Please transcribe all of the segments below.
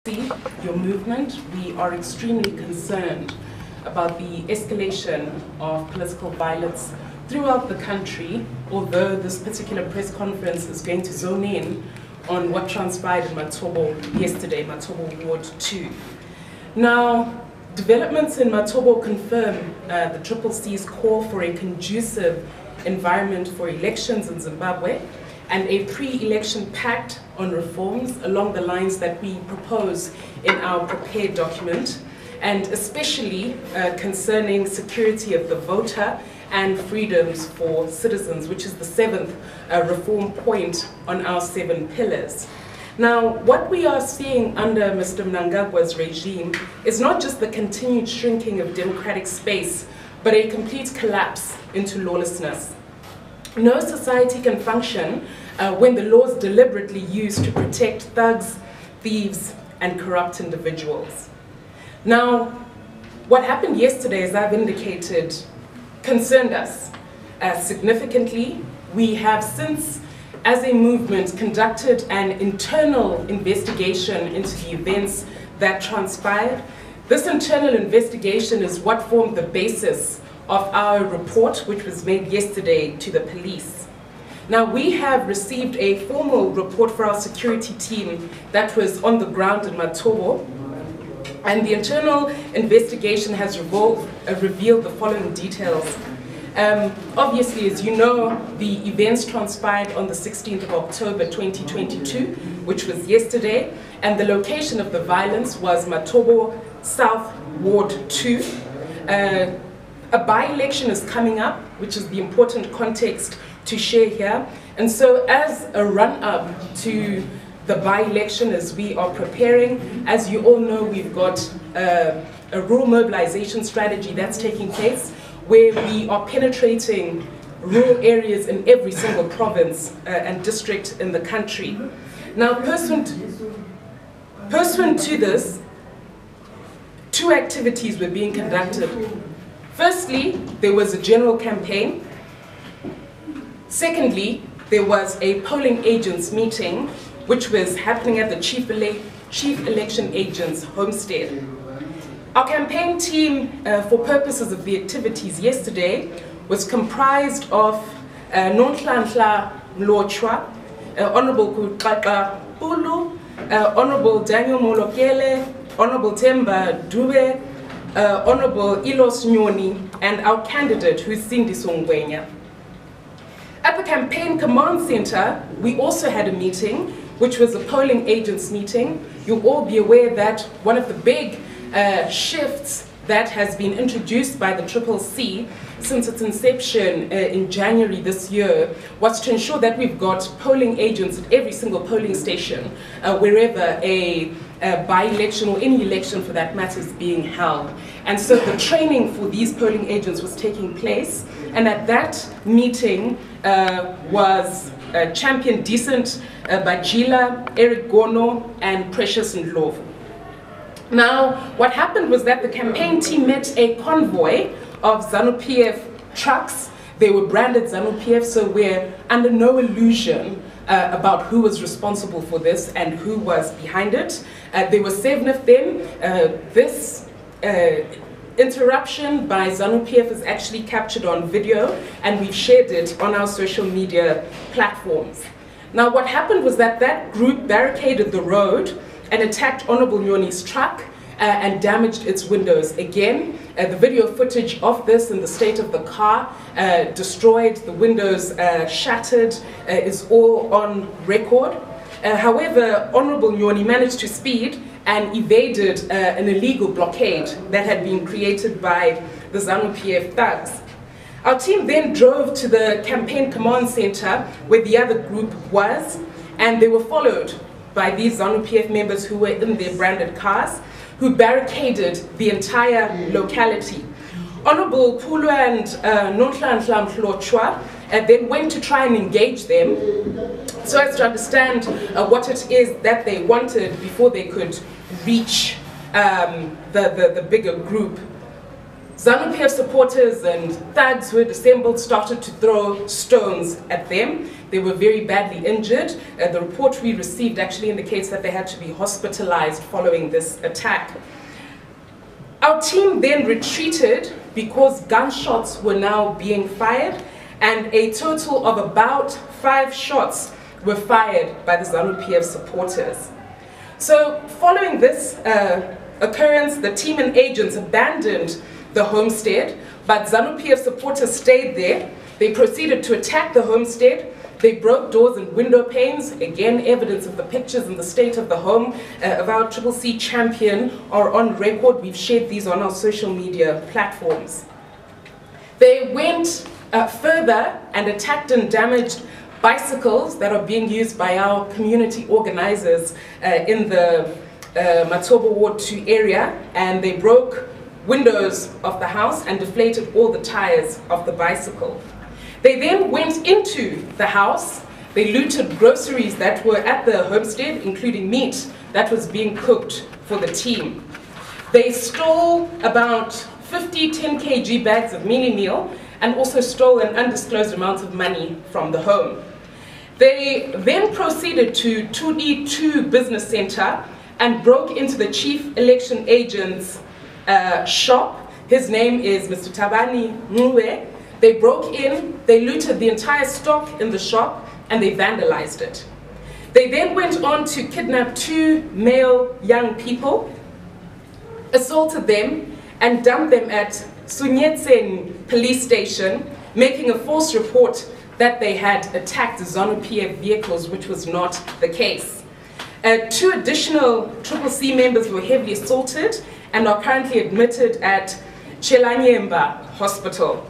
Your movement, we are extremely concerned about the escalation of political violence throughout the country, although this particular press conference is going to zone in on what transpired in Matobo yesterday, Matobo Ward 2. Now, developments in Matobo confirm the CCC's call for a conducive environment for elections in Zimbabwe and a pre-election pact on reforms along the lines that we propose in our prepared document, and especially concerning security of the voter and freedoms for citizens, which is the seventh reform point on our 7 pillars. Now, what we are seeing under Mr. Mnangagwa's regime is not just the continued shrinking of democratic space, but a complete collapse into lawlessness. No society can function when the law is deliberately used to protect thugs, thieves, and corrupt individuals. Now, what happened yesterday, as I've indicated, concerned us significantly. We have since, as a movement, conducted an internal investigation into the events that transpired. This internal investigation is what formed the basis of our report, which was made yesterday to the police. Now, we have received a formal report for our security team that was on the ground in Matobo, and the internal investigation has revealed the following details. Obviously, as you know, the events transpired on the 16th of October 2022, which was yesterday, and the location of the violence was Matobo South Ward 2. A by-election is coming up, which is the important context to share here. And so as a run-up to the by-election, as we are preparing, as you all know, we've got a rural mobilization strategy that's taking place, where we are penetrating rural areas in every single province and district in the country. Now, pursuant to this, 2 activities were being conducted. Firstly, there was a general campaign. Secondly, there was a polling agents meeting, which was happening at the Chief Election Agent's homestead. Our campaign team, for purposes of the activities yesterday, was comprised of Nonhlanhla Mlotshwa, Honorable Kuqaqa Pulu, Honorable Daniel Molokele, Honorable Temba Dube, Honorable Ilos Nyoni, and our candidate, who's Sindiso Ngwenya. At the campaign command center, we also had a meeting, which was a polling agents meeting. You'll all be aware that one of the big shifts that has been introduced by the CCC since its inception in January this year was to ensure that we've got polling agents at every single polling station wherever a by-election or any election for that matter is being held. And so the training for these polling agents was taking place, and at that meeting was Champion Decent Bajila, Eric Gono, and Precious Ndlovu. Now, what happened was that the campaign team met a convoy of ZANU-PF trucks. They were branded ZANU-PF, so we're under no illusion about who was responsible for this and who was behind it. There were 7 of them. This interruption by ZANU-PF is actually captured on video, and we've shared it on our social media platforms. Now, what happened was that that group barricaded the road and attacked Honorable Nyoni's truck and damaged its windows. Again, the video footage of this in the state of the car, destroyed, the windows shattered, is all on record. However, Honorable Nyoni managed to speed and evaded an illegal blockade that had been created by the ZANU-PF thugs. Our team then drove to the campaign command center where the other group was, and they were followed by these ZANU-PF members who were in their branded cars, who barricaded the entire locality. Honorable Pulu and Nonhlanhla Mlotshwa then went to try and engage them so as to understand what it is that they wanted before they could reach the bigger group. ZANU-PF supporters and thugs who had assembled started to throw stones at them. They were very badly injured. The report we received actually indicates that they had to be hospitalized following this attack. Our team then retreated because gunshots were now being fired, and a total of about 5 shots were fired by the ZANU-PF supporters. So following this occurrence, the team and agents abandoned the homestead, but ZANU-PF supporters stayed there. They proceeded to attack the homestead. They broke doors and window panes. Again, evidence of the pictures and the state of the home of our CCC champion are on record. We've shared these on our social media platforms. They went further and attacked and damaged bicycles that are being used by our community organizers in the Matobo Ward 2 area, and they broke windows of the house and deflated all the tires of the bicycle. They then went into the house. They looted groceries that were at the homestead, including meat that was being cooked for the team. They stole about 50 10 kg bags of mini meal and also stole an undisclosed amount of money from the home. They then proceeded to 2E2 Business Center and broke into the chief election agent's shop. His name is Mr. Tabani Nwe. They broke in, they looted the entire stock in the shop, and they vandalized it. They then went on to kidnap 2 male young people, assaulted them, and dumped them at Sunyetsen police station, making a false report that they had attacked ZANU-PF vehicles, which was not the case. 2 additional CCC members were heavily assaulted and are currently admitted at Chelanyemba Hospital.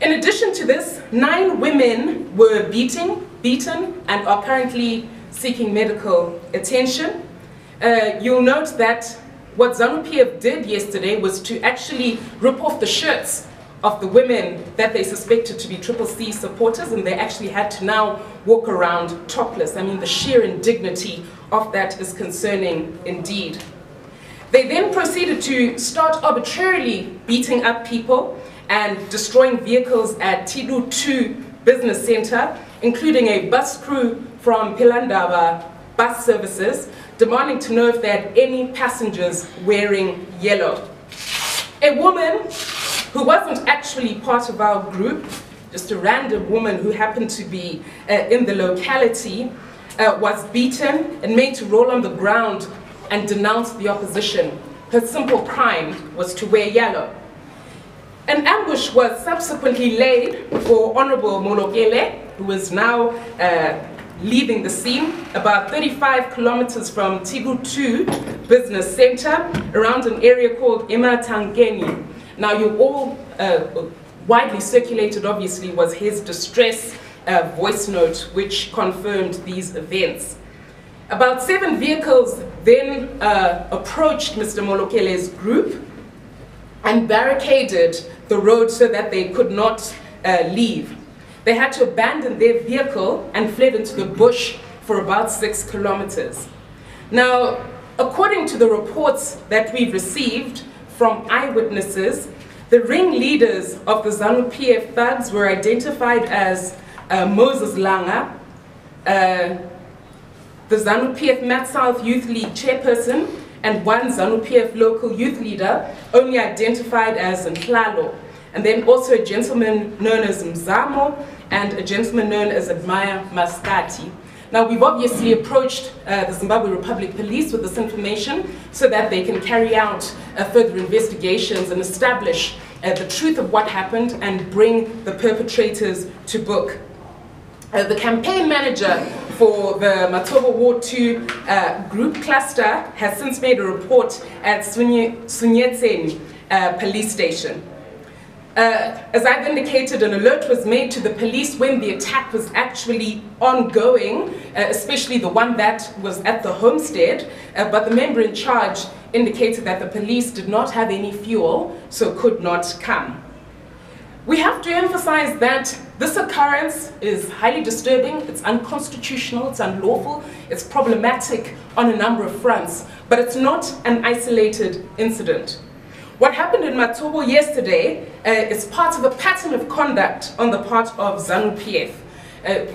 In addition to this, 9 women were beaten and are currently seeking medical attention. You'll note that what ZANU-PF did yesterday was to actually rip off the shirts of the women that they suspected to be CCC supporters, and they actually had to now walk around topless. I mean, the sheer indignity of that is concerning indeed. They then proceeded to start arbitrarily beating up people and destroying vehicles at Tidu 2 Business Center, including a bus crew from Pilandaba Bus Services, demanding to know if they had any passengers wearing yellow. A woman who wasn't actually part of our group, just a random woman who happened to be in the locality, was beaten and made to roll on the ground and denounce the opposition. Her simple crime was to wear yellow. An ambush was subsequently laid for Honorable Molokele, who is now leaving the scene about 35 kilometers from Tigu 2 Business Center, around an area called Ematangeni. Now, you all widely circulated, obviously, was his distress voice note, which confirmed these events. About 7 vehicles then approached Mr. Molokele's group and barricaded the road so that they could not leave. They had to abandon their vehicle and fled into the bush for about 6 kilometers. Now, according to the reports that we've received from eyewitnesses, the ringleaders of the ZANU-PF thugs were identified as Moses Langa, the ZANU-PF Mat South Youth League chairperson, and one ZANU-PF local youth leader, only identified as Nhlalo, and then also a gentleman known as Mzamo and a gentleman known as Admire Maskati. Now, we've obviously approached the Zimbabwe Republic Police with this information so that they can carry out further investigations and establish the truth of what happened and bring the perpetrators to book. The campaign manager for the Matobo Ward 2 group cluster has since made a report at Sunyetsen police station. As I've indicated, an alert was made to the police when the attack was actually ongoing, especially the one that was at the homestead, but the member in charge indicated that the police did not have any fuel, so could not come. We have to emphasize that this occurrence is highly disturbing, it's unconstitutional, it's unlawful, it's problematic on a number of fronts, but it's not an isolated incident. What happened in Matobo yesterday is part of a pattern of conduct on the part of ZANU-PF.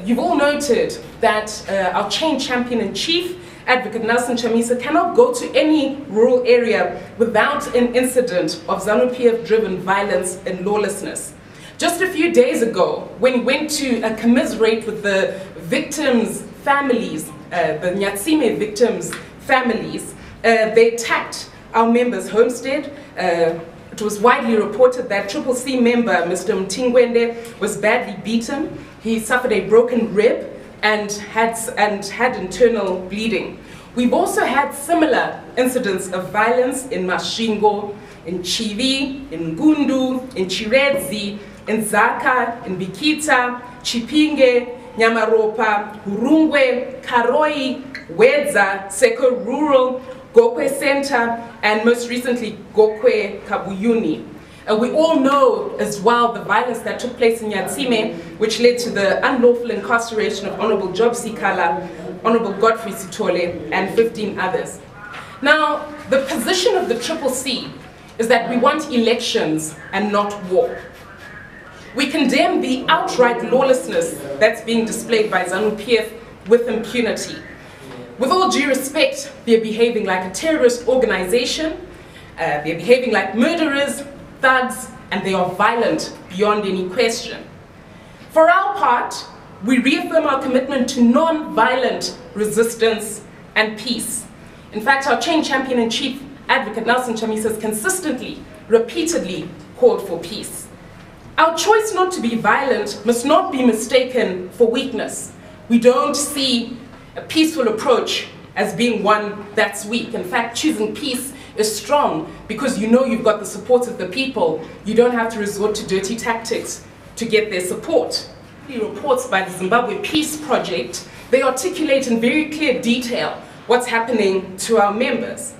You've all noted that our chain champion-in-chief, Advocate Nelson Chamisa, cannot go to any rural area without an incident of ZANU-PF-driven violence and lawlessness. Just a few days ago, when he went to commiserate with the victims' families, the Nyatsime victims' families, they attacked our member's homestead. It was widely reported that CCC member, Mr. Mtingwende, was badly beaten. He suffered a broken rib and had internal bleeding. We've also had similar incidents of violence in Mashingo, in Chivi, in Gundu, in Chiredzi, in Zaka, in Bikita, Chipinge, Nyamaropa, Hurungwe, Karoi, Wedza, Seko Rural, Gokwe Center, and most recently Gokwe Kabuyuni. We all know as well the violence that took place in Nyatsime, which led to the unlawful incarceration of Honorable Job Sikala, Honorable Godfrey Sitole, and 15 others. Now, the position of the CCC is that we want elections and not war. We condemn the outright lawlessness that's being displayed by ZANU-PF with impunity. With all due respect, they're behaving like a terrorist organization, they're behaving like murderers, thugs, and they are violent beyond any question. For our part, we reaffirm our commitment to non-violent resistance and peace. In fact, our chain champion-in-chief, Advocate Nelson Chamisa, has consistently, repeatedly called for peace. Our choice not to be violent must not be mistaken for weakness. We don't see a peaceful approach as being one that's weak. In fact, choosing peace is strong because you know you've got the support of the people. You don't have to resort to dirty tactics to get their support. The reports by the Zimbabwe Peace Project, they articulate in very clear detail what's happening to our members.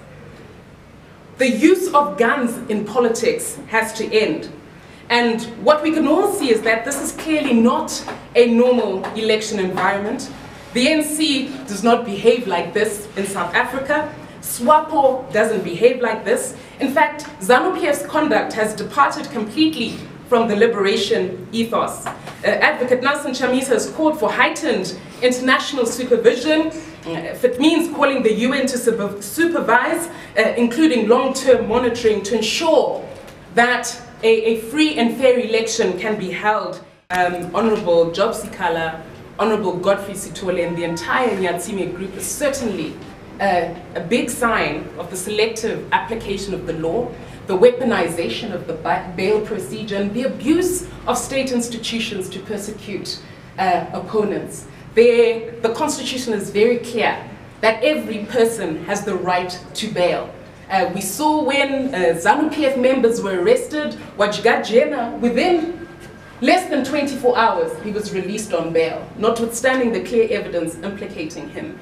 The use of guns in politics has to end. And what we can all see is that this is clearly not a normal election environment. The NC does not behave like this in South Africa. SWAPO doesn't behave like this. In fact, ZANU-PF's conduct has departed completely from the liberation ethos. Advocate Nelson Chamisa has called for heightened international supervision. If it means calling the UN to supervise, including long-term monitoring to ensure that a free and fair election can be held. Honorable Job Sikala, Honorable Godfrey Sitole, and the entire Nyatsime group is certainly a big sign of the selective application of the law, the weaponization of the bail procedure, and the abuse of state institutions to persecute opponents. The Constitution is very clear that every person has the right to bail. We saw when ZANU-PF members were arrested, Wajigajena, within less than 24 hours, he was released on bail, notwithstanding the clear evidence implicating him.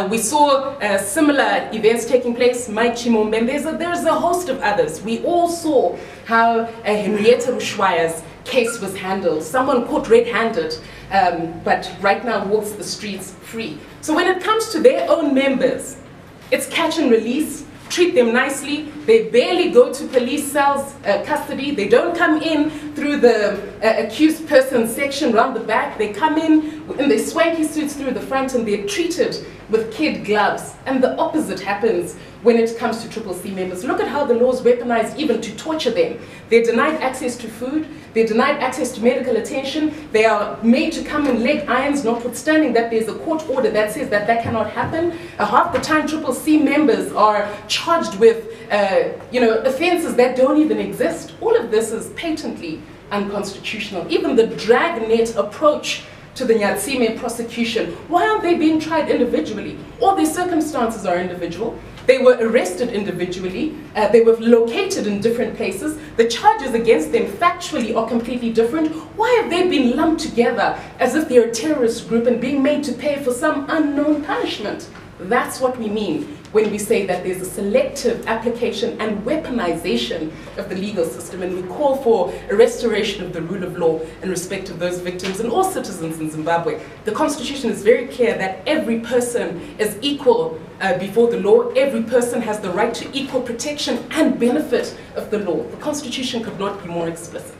We saw similar events taking place, Mike Chimombe, and there's a host of others. We all saw how Henrietta Rushwaya's case was handled. Someone caught red-handed, but right now walks the streets free. So when it comes to their own members, it's catch and release. Treat them nicely. They barely go to police cells custody. They don't come in through the accused person section around the back. They come in their swanky suits through the front, and they're treated with kid gloves. And the opposite happens when it comes to CCC members. Look at how the law is weaponized even to torture them. They're denied access to food. They're denied access to medical attention. They are made to come in leg irons, notwithstanding that there's a court order that says that that cannot happen. Half the time, CCC members are charged with offenses that don't even exist. All of this is patently unconstitutional. Even the dragnet approach to the Nyatsime prosecution, why aren't they being tried individually? All their circumstances are individual. They were arrested individually. They were located in different places. The charges against them factually are completely different. Why have they been lumped together as if they're a terrorist group and being made to pay for some unknown punishment? That's what we mean when we say that there's a selective application and weaponization of the legal system, and we call for a restoration of the rule of law in respect of those victims and all citizens in Zimbabwe. The Constitution is very clear that every person is equal before the law. Every person has the right to equal protection and benefit of the law. The Constitution could not be more explicit.